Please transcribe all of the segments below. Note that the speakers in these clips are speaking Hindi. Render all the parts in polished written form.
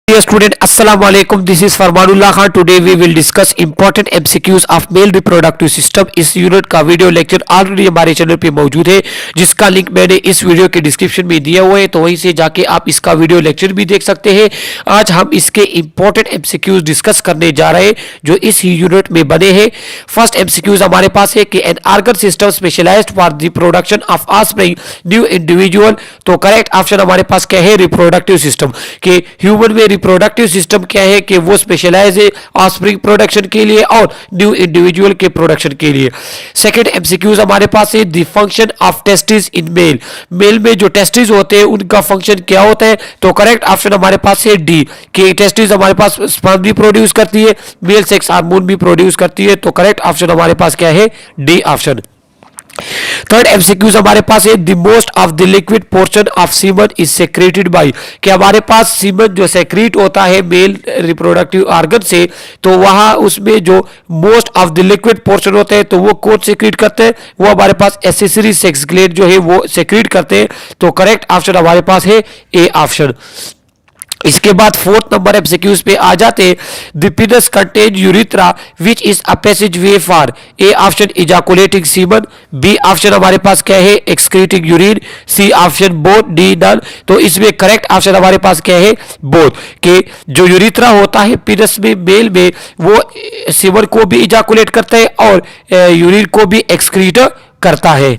Dear student, Assalamu alaikum. This is Farmanullah Khan. Today we will discuss important MCQs of male reproductive system. इस यूनिट का वीडियो लेक्चर ऑलरेडी हमारे चैनल पे मौजूद है, जिसका लिंक मैंने इस वीडियो के डिस्क्रिप्शन में दिया हुआ है, तो वहीं से जाके आप इसका वीडियो लेक्चर भी देख सकते हैं। आज हम इसके इंपॉर्टेंट MCQs डिस्कस करने जा रहे हैं जो इस यूनिट में बने हैं। फर्स्ट MCQs हमारे पास है कि an organ system specialized for the production of offspring new individual. तो करेक्ट ऑप्शन हमारे पास क्या है? Reproductive system. कि ह्यूमन में रिप्रोडक्टिव सिस्टम क्या है कि वो स्पेशलाइज है ऑफस्प्रिंग प्रोडक्शन के लिए और न्यू इंडिविजुअल के प्रोडक्शन के लिए। सेकंड एमसीक्यूज हमारे पास है the function of testis in male. Male में जो टेस्टिस होते हैं उनका फंक्शन क्या होता है? तो करेक्ट ऑप्शन हमारे पास है डी, कि टेस्टिस हमारे पास स्पर्म भी प्रोड्यूस करती है, मेल सेक्स हार्मोन भी प्रोड्यूस करती है। तो करेक्ट ऑप्शन हमारे पास क्या है? D option. थर्ड एमसीक्यूज हमारे पास है the most of the liquid portion of semen is secreted bye. कि हमारे पास सीमन जो सेक्रेट होता है मेल रिप्रोडक्टिव ऑर्गन से, तो वहां उसमें जो most of the liquid portion होते हैं तो वो कौन सेक्रेट करते हैं? वो हमारे पास एक्सेसरी सेक्स ग्लैंड जो है वो सेक्रेट करते हैं। तो करेक्ट ऑप्शन हमारे पास है ए ऑप्शन। इसके बाद फोर्थ नंबर एमसीक्यूज पे आ जाते हैं the penis contain urethra which is a passage way for. A option ejaculating semen, B option हमारे पास क्या है? Excreting urine, C option both, D none. तो इसमें करेक्ट ऑप्शन हमारे पास क्या है? बोथ। कि जो यूरिथ्रा होता है पेनिस में मेल में, वो सीमन को भी इजाकुलेट करता है और यूरिन को भी एक्सक्रीट करता है।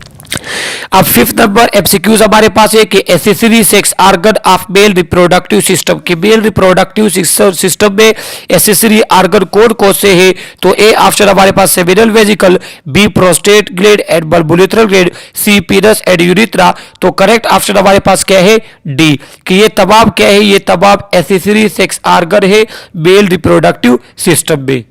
अब फिफ्थ नंबर एमसीक्यूज हमारे पास है कि accessory sex organ of male reproductive system. के मेल रिप्रोडक्टिव सिस्टम में एक्सेसरी ऑर्गन कौन कौन से है? तो ए ऑप्शन हमारे पास seminal vesicle, B prostate gland and bulbourethral gland, C penis and urethra. तो करेक्ट ऑप्शन हमारे पास क्या है? डी, कि ये तमाम क्या है? ये तमाम एक्सेसरी सेक्स ऑर्गन है मेल रिप्रोडक्टिव सिस्टम में।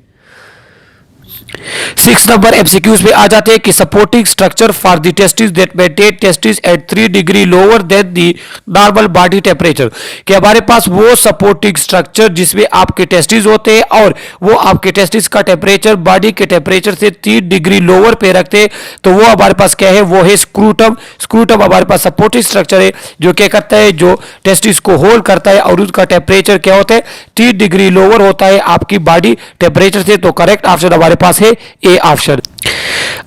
सिक्स नंबर एमसीक्यूज पे आ जाते हैं कि supporting structure for the testis that maintain testis at 3 degree lower than the normal body temperature. कि हमारे पास वो सपोर्टिंग स्ट्रक्चर जिसमें आपके टेस्टिस होते हैं और वो आपके टेस्टिस का टेम्परेचर बॉडी के टेम्परेचर से 3 डिग्री लोअर पे रखते हैं, तो वो हमारे पास क्या है? वो है स्क्रूटम। स्क्रूटम हमारे पास सपोर्टिंग स्ट्रक्चर है जो क्या करता है? जो टेस्टिस को होल्ड करता है और उसका टेम्परेचर क्या होता है? 3 डिग्री लोअर होता है आपकी बॉडी टेम्परेचर से। तो करेक्ट ऑप्शन हमारे पास है ए ऑप्शन।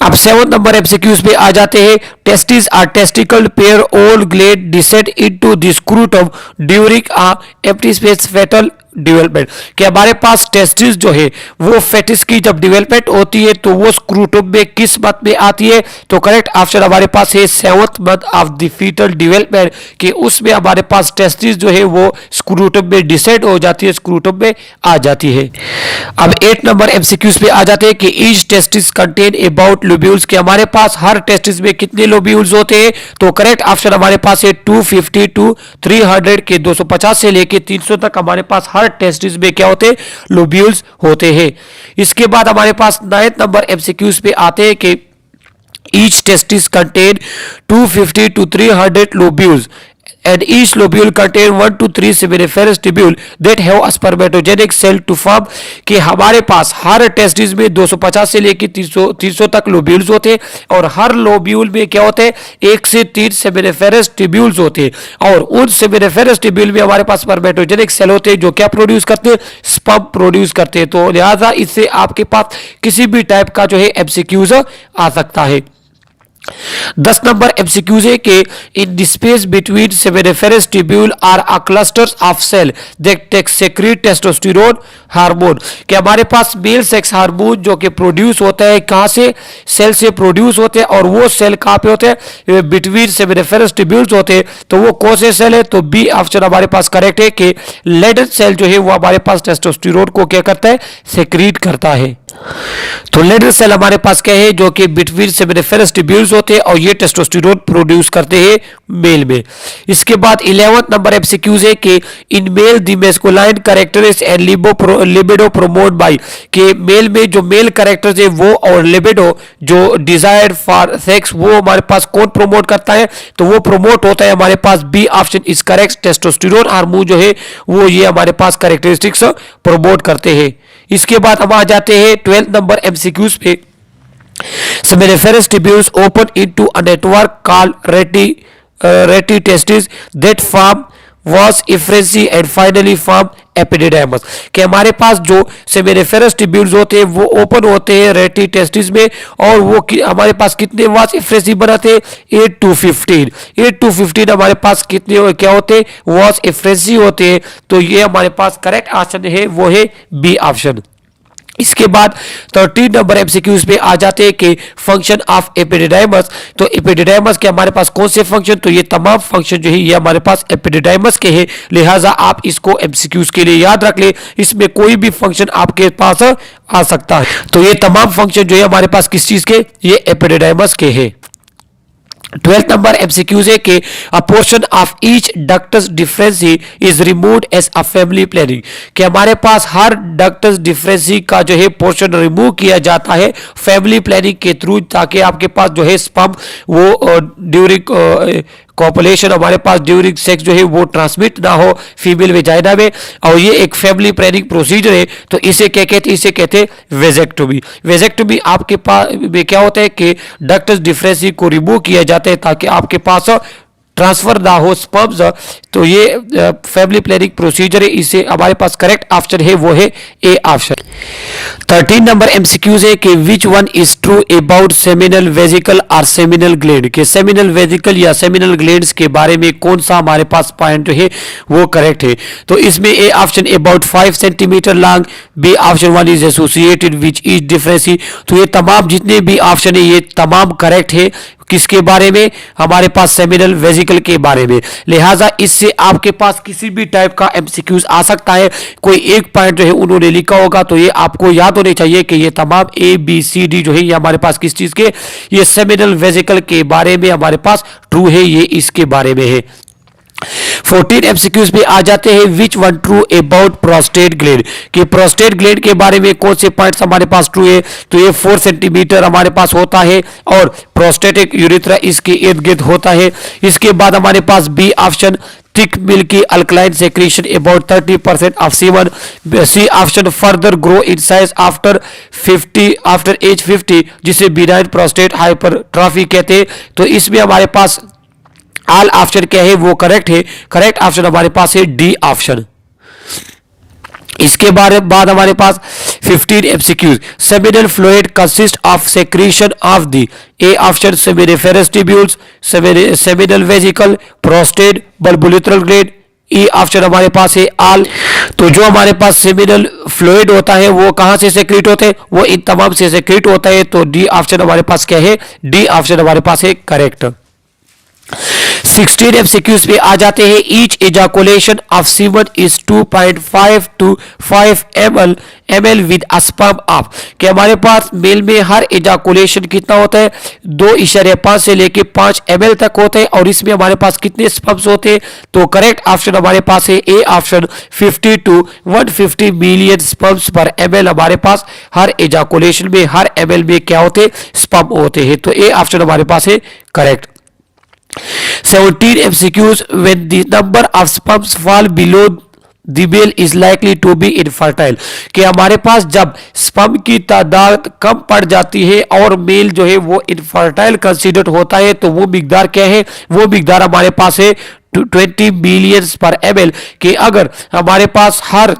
अब सेवन नंबर एमसीक्यूज पे आ जाते हैं testis are testicle pair all gland descend into the scrotum during a empty space fetal development. कि हमारे पास टेस्टिस जो है वो फेटिस की जब डेवलपमेंट होती है तो वो स्क्रूटम में किस मंथ में आती है? तो करेक्ट ऑप्शन हमारे पास है 7th month of the fetal development. कि उसमें हमारे पास टेस्टिस जो है वो स्क्रूटम में डिसेंड हो जाती है, स्क्रूटम में आ जाती है। अब 8 नंबर एमसीक्यूज पे आ जाते हैं कि each testis contain about lobules. के हमारे पास हर टेस्टिस में कितने लोब्यूल्स होते हैं? तो करेक्ट ऑप्शन हमारे पास है 250 टू 300 के 250 से लेके 300 तक हमारे पास हर टेस्टिस में क्या होते हैं? लोब्यूल्स होते हैं। इसके बाद हमारे पास 9th नंबर एमसीक्यूज पे आते हैं कि each testis contain 250 to 300 lobules and each lobule contain 1 to 3 seminiferous tubule that have a spermatogenic cell to form। कि हमारे पास हर टेस्टिस में 250 से लेकर 300 तक लोब्यूल्स होते हैं और हर लोब्यूल में क्या होते हैं? 1 से 3 सेमिनिफेरस ट्यूब्यूल्स होते हैं और उन सेमिनिफेरस ट्यूब्यूल में हमारे पास स्पर्मेटोजेनिक सेल होते हैं जो क्या प्रोड्यूस करते हैं? स्पर्म प्रोड्यूस करते हैं। तो लिहाजा इससे आपके पास किसी भी टाइप का जो है एमसीक्यूज आ सकता है। 10 नंबर एमसीक्यूज है कि in the space between seminiferous tubule are a clusters of cell that secrete testosterone hormone. कि हमारे पास मेल सेक्स हार्मोन जो कि प्रोड्यूस होता है कहां से? सेल से प्रोड्यूस होते हैं और वो सेल कहां पे होते हैं? बिटवीन सेमिनिफेरस ट्यूब्यूल्स होते हैं। तो वो कौन से सेल है? तो बी ऑप्शन हमारे पास करेक्ट है कि लेडर सेल जो है वो हमारे पास टेस्टोस्टेरोन को क्या करता है? सेक्रेट करता है। तो लेडर सेल हमारे पास क्या है? जो कि बिटवीन सेमिनिफेरस ट्यूब्यूल्स होते हैं और ये टेस्टोस्टेरोन प्रोड्यूस करते हैं मेल में। इसके बाद 11th नंबर एमसीक्यूज है कि in male the masculine characters and libido promote by. कि मेल में जो मेल कैरेक्टर्स है वो और लिबिडो जो डिजायर फॉर सेक्स वो हमारे पास कौन प्रोमोट करता है? तो वो प्रोमोट होता है हमारे पास B option is correct. Testosterone hormone जो है वो ये हमारे पास कैरेक्टरिस्टिक्स प्रोमोट करते हैं। इसके बाद हम आ जाते हैं 12th नंबर एमसीक्यूज पे। Seminiferous tubules open into a network called retitestis that form was efferency and finally form epididymis कि हमारे पास जो सेमिनिफेरस ट्यूब्यूल्स होते हैं वो ओपन होते हैं रेटी टेस्टिस में, और वो हमारे पास कितने वास इफ्रेसी बनाते हैं 8 to 15। 8 to 15 हमारे पास कितने क्या होते हैं वास इफ्रेसी होते हैं। तो ये हमारे पास करेक्ट ऑप्शन है वो है बी ऑप्शन। इसके बाद 13 नंबर एमसीक्यूज पे आ जाते हैं कि फंक्शन ऑफ एपिडिडाइमस। तो एपिडिडाइमस के हमारे पास कौन से फंक्शन, तो ये तमाम फंक्शन जो है ये हमारे पास एपिडिडाइमस के हैं, लिहाजा आप इसको एमसीक्यूज के लिए याद रख ले। इसमें कोई भी फंक्शन आपके पास आ सकता है। तो ये तमाम फंक्शन जो है हमारे पास किस चीज के, ये एपिडिडाइमस के हैं। 12th नंबर एमसीक्यूज है कि a portion of each ductus deferens is removed as a family planning कि हमारे पास हर डक्टस डिफरेंसी का जो है पोर्शन रिमूव किया जाता है फैमिली प्लानिंग के थ्रू, ताकि आपके पास जो है स्पर्म वो ड्यूरिंग कॉपुलेशन हमारे पास ड्यूरिंग सेक्स जो है वो ट्रांसमिट ना हो फीमेल वेजाइना में, और ये एक फैमिली प्लानिंग प्रोसीजर है। तो इसे क्या कहते हैं, इसे कहते हैं वेजेक्टोमी। वेजेक्टोमी आपके पास में क्या होता है कि डक्टस डिफरेंसी को रिमूव किया जाता है ताकि आपके पास ट्रांसफर ना हो स्पर्म्स। तो ये फैमिली प्लानिंग प्रोसीजर है, इसे हमारे पास करेक्ट ऑप्शन है वो है ए ऑप्शन। 13 नंबर एमसीक्यूज है कि which one is true about seminal vesicle और सेमिनल ग्लैंड के सेमिनल वेजिकल या सेमिनल ग्लैंड्स के बारे में कौन सा हमारे पास पॉइंट जो है वो करेक्ट है। तो इसमें A option about 5 centimetre long, B option 1 is associated which is deferens. तो ये तमाम जितने भी ऑप्शन है ये तमाम करेक्ट है किसके बारे में, हमारे पास सेमिनल वेजिकल के बारे में। लिहाजा इससे आपके पास किसी भी टाइप का एमसीक्यूज आ सकता है। कोई एक पॉइंट जो है उन्होंने लिखा होगा तो ये आपको याद होने चाहिए कि ये तमाम ए बी सी डी जो है ये हमारे पास किस चीज के, ये सेमिनल वेजिकल के बारे में हमारे पास ट्रू है, ये इसके बारे में है। 14 एमसीक्यूज पे आ जाते हैं which one true about prostate gland कि प्रोस्टेट ग्लैंड के बारे में कौन से पॉइंट्स हमारे पास ट्रू है। तो ये 4 सेंटीमीटर हमारे पास होता है और प्रोस्टेटिक यूरिथ्रा इसके इर्द गिर्द होता है। इसके बाद हमारे पास B option thick milky alkaline secretion about 30% of semen. C option further grow in size after age 50 जिसे बिनाइन प्रोस्टेट हाइपरट्रॉफी कहते हैं। तो इसमें हमारे पास ऑल ऑप्शन क्या है वो करेक्ट है। करेक्ट ऑप्शन हमारे पास है डी ऑप्शन। इसके बाद हमारे पास 15 MCQs seminal fluid consist of secretion of the A option seminiferous tubules, seminal vesicle, prostate, bulbourethral gland. E option हमारे पास है ऑल। तो जो हमारे पास सेमिनल फ्लूइड होता है वो कहां से सेक्रेट होते हैं, वो इन तमाम से सेक्रेट होता है। तो डी ऑप्शन हमारे पास क्या है, डी ऑप्शन हमारे पास है करेक्ट। 16 एमसीक्यूज पे आ जाते हैं each ejaculation of semen is 2.5 to 5 ml with sperm of कि हमारे पास मेल में हर एजाकुलेशन कितना होता है 2.5 से लेके 5 ml तक होते हैं, और इसमें हमारे पास कितने स्पर्म्स होते हैं। तो करेक्ट ऑप्शन हमारे पास है A option 50 to 150 million sperms पर ml हमारे पास हर एजाकुलेशन में हर ml में क्या होते हैं स्पर्म होते हैं। तो ए ऑप्शन हमारे पास है correct. 17 MCQs when the number of sperms fall below the male is likely to be infertile कि हमारे पास जब स्पर्म की तादाद कम पड़ जाती है और मेल जो है वो इनफर्टाइल कंसीडर्ड होता है, तो वो मिकदार क्या है, वो मिकदार हमारे पास है 20 मिलियन पर ml कि अगर हमारे पास हर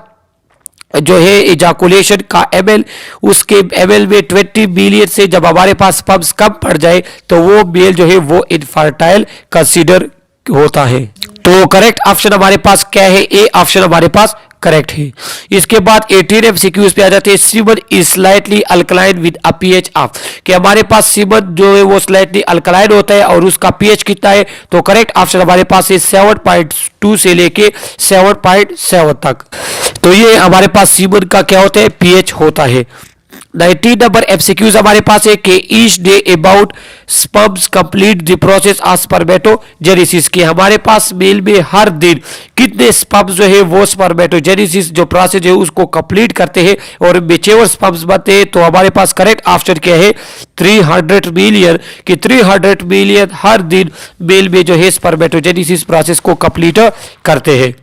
जो है इजाकुलेशन का ml उसके ml में 20 मिलियन से जब हमारे पास स्पर्म्स कम पड़ जाए तो वो मेल जो है वो इनफर्टाइल कंसीडर होता है। तो करेक्ट ऑप्शन हमारे पास क्या है, ए ऑप्शन हमारे पास करेक्ट है। इसके बाद 18 एमसीक्यूज पे आ जाते हैं semen is slightly alkaline with a pH of कि हमारे पास सीमन जो है वो स्लाइटली अल्कलाइन होता है और उसका पीएच कितना है। तो करेक्ट ऑप्शन हमारे पास है 7.2 से लेके 7.7 तक। तो ये हमारे पास सीमन का क्या होता है, पीएच होता है। 19 नंबर एमसीक्यूज हमारे पास है कि each day about sperms complete the process of spermatogenesis कि हमारे पास मेल में हर दिन कितने स्पर्म्स जो है वो स्पर्मेटोजेनेसिस जो प्रोसेस है उसको कंप्लीट करते हैं और मैच्योर स्पर्म्स बनते हैं। तो हमारे पास करेक्ट ऑप्शन क्या है 300 मिलियन कि 300 मिलियन हर दिन मेल में जो है स्पर्मेटोजेनेसिस प्रोसेस को कंप्लीट करते हैं।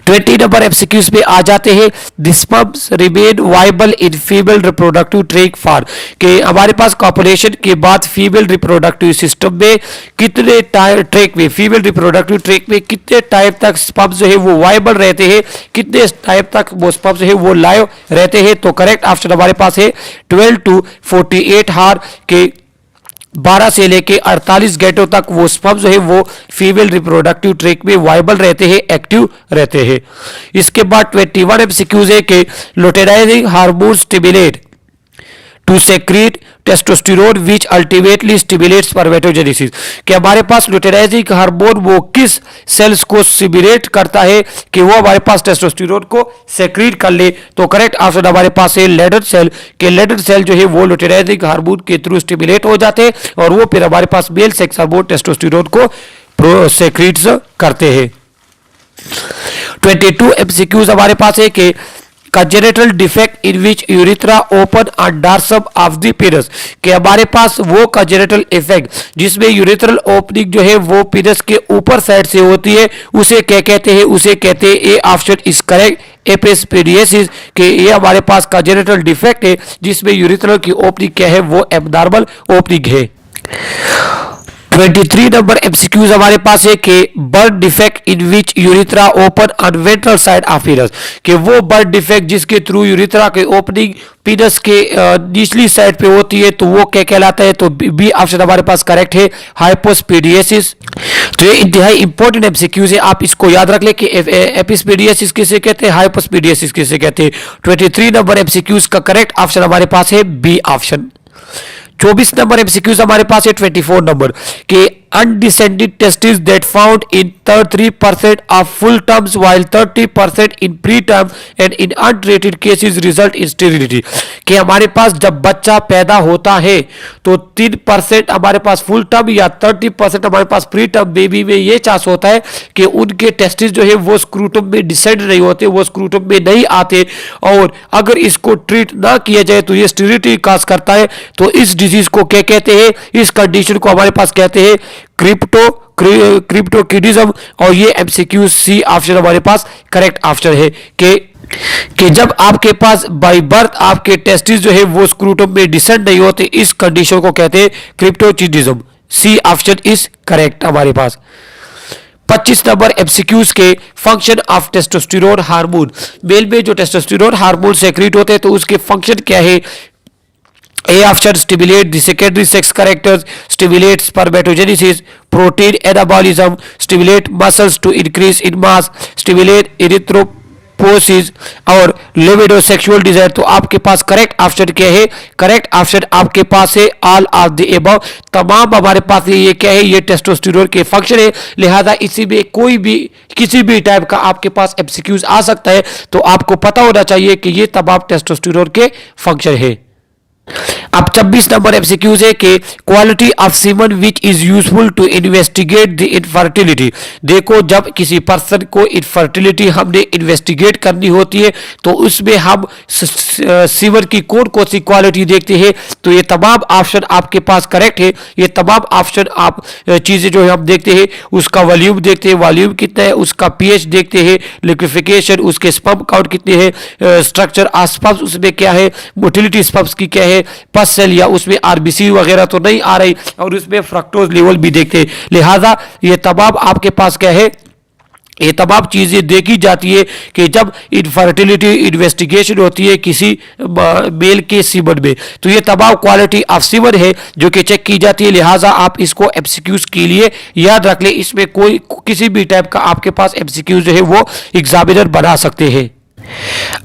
20 नंबर एमसीक्यूज पे आ जाते हैं। The sperms remain viable in female reproductive tract for कि हमारे पास कॉपुलेशन के बाद फीमेल रिप्रोडक्टिव सिस्टम में कितने टाइम ट्रैक में फीमेल रिप्रोडक्टिव ट्रैक में कितने टाइम तक स्पर्म्स जो है वो वाइबल रहते हैं, कितने टाइम तक वो स्पर्म्स जो है वो लाइव रहते हैं। तो करेक्ट ऑप्शन हमारे पास है 12 to 48 हार के 12 से लेके 48 घंटों तक वो स्पर्म जो है वो फीमेल रिप्रोडक्टिव ट्रैक में वाइबल रहते हैं, एक्टिव रहते हैं। इसके बाद 21 एमसीक्यूज है कि luteinizing hormone stimulate to secrete testosterone which ultimately stimulates spermatogenesis कि हमारे पास लुटेराइजिंग हार्मोन वो किस सेल्स को स्टिमुलेट करता है कि वो हमारे पास टेस्टोस्टेरोन को सेक्रेट कर ले। तो करेक्ट ऑप्शन हमारे पास है लेडर सेल के लेडर सेल जो है वो लुटेराइजिंग हार्मोन के थ्रू स्टिमुलेट हो जाते हैं और वो फिर हमारे पास मेल सेक्स हार्मोन टेस्टोस्टेरोन को सेक्रेट करते हैं। 22 एमसीक्यूज हमारे पास है कि congenital defect in which urethra open and dorsum of the penis कि हमारे पास वो congenital effect जिसमें यूरिथ्रल ओपनिंग जो है वो पेनिस के ऊपर साइड से होती है उसे क्या कहते हैं, उसे कहते हैं ए ऑप्शन इज करेक्ट एपिस्पेडियोसिस कि ये हमारे पास congenital defect है जिसमें यूरिथ्रल की ओपनिंग क्या है वो एबनॉर्मल ओपनिंग है। 23 नंबर एमसीक्यूज हमारे पास है कि birth defect in which urethra open on ventral side of पीनस कि वो बर्थ डिफेक्ट जिसके थ्रू यूरिथ्रा के ओपनिंग पीनस के निचली साइड पे होती है तो वो क्या कहलाता है। तो बी ऑप्शन हमारे पास करेक्ट है हाइपोस्पेडियोसिस। तो ये इंतहाई इंपॉर्टेंट एमसीक्यूज है, आप इसको याद रख ले कि एपिस्पेडियोसिस किसे कहते हैं, हाइपोस्पेडियोसिस किसे कहते हैं। 23 नंबर एमसीक्यूज का करेक्ट ऑप्शन हमारे पास है बी ऑप्शन। 24 नंबर एमसीक्यूज हमारे पास है 24 नंबर के undescended testes that found in 3% of full terms while 30% in preterm and in untreated cases result in sterility कि हमारे पास जब बच्चा पैदा होता है तो 3% हमारे पास फुल टर्म या 30% हमारे पास प्री टर्म बेबी में ये चांस होता है कि उनके टेस्टिस जो है वो स्क्रूटम में डिसेंड नहीं होते, वो स्क्रूटम में नहीं आते और अगर इसको ट्रीट ना किया जाए तो ये स्टेरिलिटी काज करता है। तो इस डिजीज को क्या कहते हैं, इस कंडीशन को हमारे पास कहते हैं क्रिप्टोकिडिज्म और ये एमसीक्यू सी ऑप्शन हमारे पास करेक्ट ऑप्शन है कि जब आपके पास बाय बर्थ आपके टेस्टिस जो है वो स्क्रूटम में डिसेंड नहीं होते, इस कंडीशन को कहते हैं cryptorchidism. C option is correct हमारे पास। 25 नंबर एमसीक्यूज के function of testosterone hormone, male में जो टेस्टोस्टेरोन हार्मोन सेक्रेट होते हैं तो उसके फंक्शन क्या है। A option stimulate the secondary sex characters, stimulate spermatogenesis, protein anabolism, stimulate muscles to increase in mass, stimulate erythropoiesis और libido sexual desire। तो आपके पास करेक्ट ऑप्शन क्या है, करेक्ट ऑप्शन आपके पास है ऑल ऑफ द एबव। तमाम हमारे पास ये क्या है, ये टेस्टोस्टेरोन के फंक्शन है, लिहाजा इसी में कोई भी किसी भी टाइप का आपके पास एमसीक्यूज आ सकता है तो आपको पता होना चाहिए कि ये तमाम टेस्टोस्टेरोन के फंक्शन है। अब 26 नंबर एमसीक्यूज है कि quality of semen which is useful to investigate the infertility. देखो जब किसी पर्सन को इनफर्टिलिटी हमने इन्वेस्टिगेट करनी होती है तो उसमें हम सीमन की कौन सी क्वालिटी देखते हैं। तो ये तमाम ऑप्शन आपके पास करेक्ट है, ये तमाम ऑप्शन आप चीजें जो है हम देखते हैं, उसका वॉल्यूम देखते हैं, वॉल्यूम कितना है, उसका पीएच देखते हैं, लिक्विफिकेशन, उसके स्पर्म काउंट कितने हैं, स्ट्रक्चर स्पर्म्स उसमें क्या है, मोटिलिटी स्पर्म्स की क्या है, पस सेल या उसमें आरबीसी वगैरह तो नहीं आ रही और उसमें फ्रक्टोज लेवल भी देखते हैं। लिहाजा ये तमाम आपके पास क्या है, ये तमाम चीजें देखी जाती है कि जब इनफर्टिलिटी इन्वेस्टिगेशन होती है किसी मेल के सीमन में तो ये तमाम क्वालिटी ऑफ सीमन है जो कि चेक की जाती है। लिहाजा आप इसको एमसीक्यूज के लिए याद रख ले, इसमें कोई किसी भी टाइप का आपके पास एमसीक्यूज जो है वो एग्जामिनर बना सकते हैं।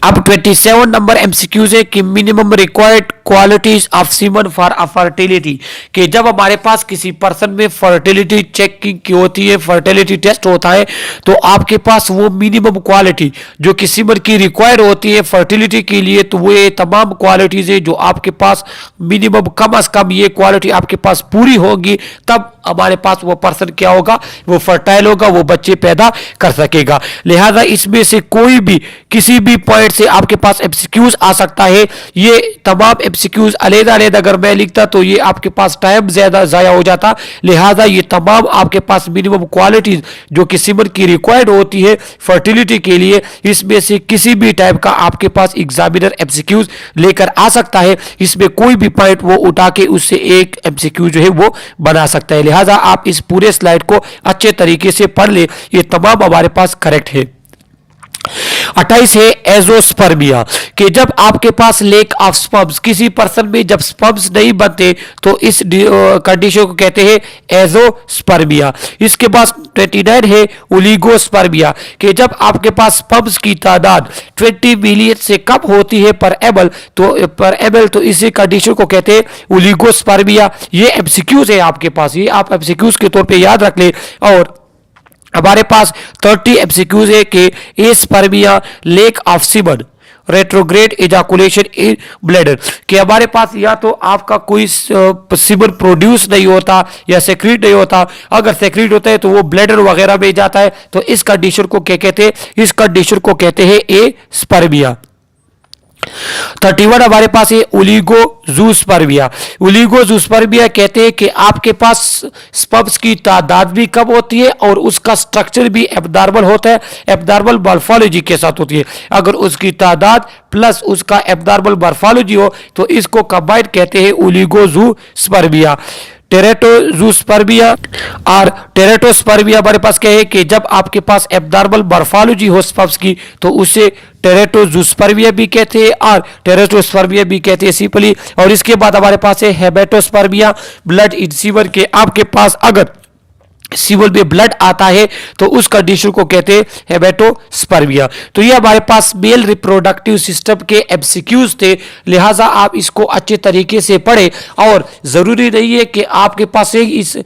अब 27 नंबर एमसीक्यूज है कि minimum required qualities of semen for fertility कि जब हमारे पास किसी पर्सन में फर्टिलिटी चेकिंग की होती है, फर्टिलिटी टेस्ट होता है तो आपके पास वो मिनिमम क्वालिटी जो कि सीमन की रिक्वायर्ड होती है फर्टिलिटी के लिए, तो वो ये तमाम क्वालिटीज है जो आपके पास मिनिमम कम अज कम ये क्वालिटी आपके पास पूरी होगी तब हमारे पास वो पर्सन क्या होगा, वो फर्टाइल होगा, वो बच्चे पैदा कर सकेगा। लिहाजा इसमें से कोई भी किसी भी पॉइंट से आपके पास एमसीक्यूज आ सकता है। ये तमाम एमसीक्यूज अलग-अलग अगर मैं लिखता तो ये आपके पास टाइम ज्यादा जाया हो जाता। लिहाजा ये तमाम आपके पास मिनिमम क्वालिटीज जो कि सीमन की रिक्वायर्ड होती है फर्टिलिटी के लिए, इसमें से किसी भी टाइप का आपके पास एग्जामिनर एमसीक्यूज लेकर आ सकता है। इसमें कोई भी पॉइंट वो उठा के उससे एक एमसीक्यू जो है वो बना सकता है। लिहाजा आप इस पूरे स्लाइड को अच्छे तरीके से पढ़ ले, ये तमाम हमारे पास करेक्ट है। 28 है एजोस्पर्मिया कि जब आपके पास लेक ऑफ स्पर्म्स, किसी पर्सन में जब स्पर्म्स नहीं बनते तो इस कंडीशन को कहते हैं एजोस्पर्मिया। इसके बाद 29 है ओलिगोस्पर्मिया कि जब आपके पास स्पर्म्स की तादाद 20 मिलियन से कम होती है पर एमएल तो इसी कंडीशन को कहते हैं ओलिगोस्पर्मिया। ये एमसीक्यूज है आपके पास, ये आप एमसीक्यूज के तौर पे याद रख ले। और हमारे पास 30 एमसीक्यूज है कि aspermia, lack of semen, retrograde ejaculation in bladder कि हमारे पास या तो आपका कोई सीमन प्रोड्यूस नहीं होता या सेक्रेट नहीं होता। अगर सेक्रेट होता है तो वो ब्लैडर वगैरह में जाता है, तो इस कंडीशन को क्या कहते हैं, इस कंडीशन को कहते हैं एस्पर्मिया। 31 हमारे पास है ओलिगोजूस्पर्मिया। ओलिगोजूस्पर्मिया कहते हैं कि आपके पास स्पर्म्स की तादाद भी कम होती है और उसका स्ट्रक्चर भी एब्नॉर्मल होता है, एब्नॉर्मल मॉर्फोलॉजी के साथ होती है। अगर उसकी तादाद प्लस उसका एब्नॉर्मल मॉर्फोलॉजी हो तो इसको कंबाइंड कहते हैं ओलिगोजूस्पर्मिया। टेरेटोजूस्पर्मिया और टेरेटोस्पर्मिया हमारे पास क्या है कि जब आपके पास एब्नॉर्मल मॉर्फोलॉजी हो स्पर्म्स की तो उसे टेरेटोजूस्पर्मिया भी कहते हैं और टेरेटोस्पर्मिया भी कहते हैं सिंपली। और इसके बाद हमारे पास है हेमेटोस्पर्मिया, ब्लड इन सीमन के आपके पास अगर सीमन में ब्लड आता है तो उस कंडीशन को कहते हैं हेमेटोस्पर्मिया। तो ये हमारे पास मेल रिप्रोडक्टिव सिस्टम के एमसीक्यूज थे, लिहाजा आप इसको अच्छे तरीके से पढ़े। और जरूरी नहीं है कि आपके पास इस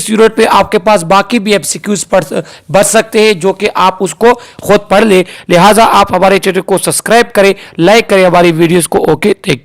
यूनिट पे आपके पास बाकी भी एमसीक्यूज बच सकते हैं जो कि आप उसको खुद पढ़ ले। लिहाजा आप हमारे चैनल को सब्सक्राइब करें, लाइक करें हमारी वीडियोस को। Okay, thank you.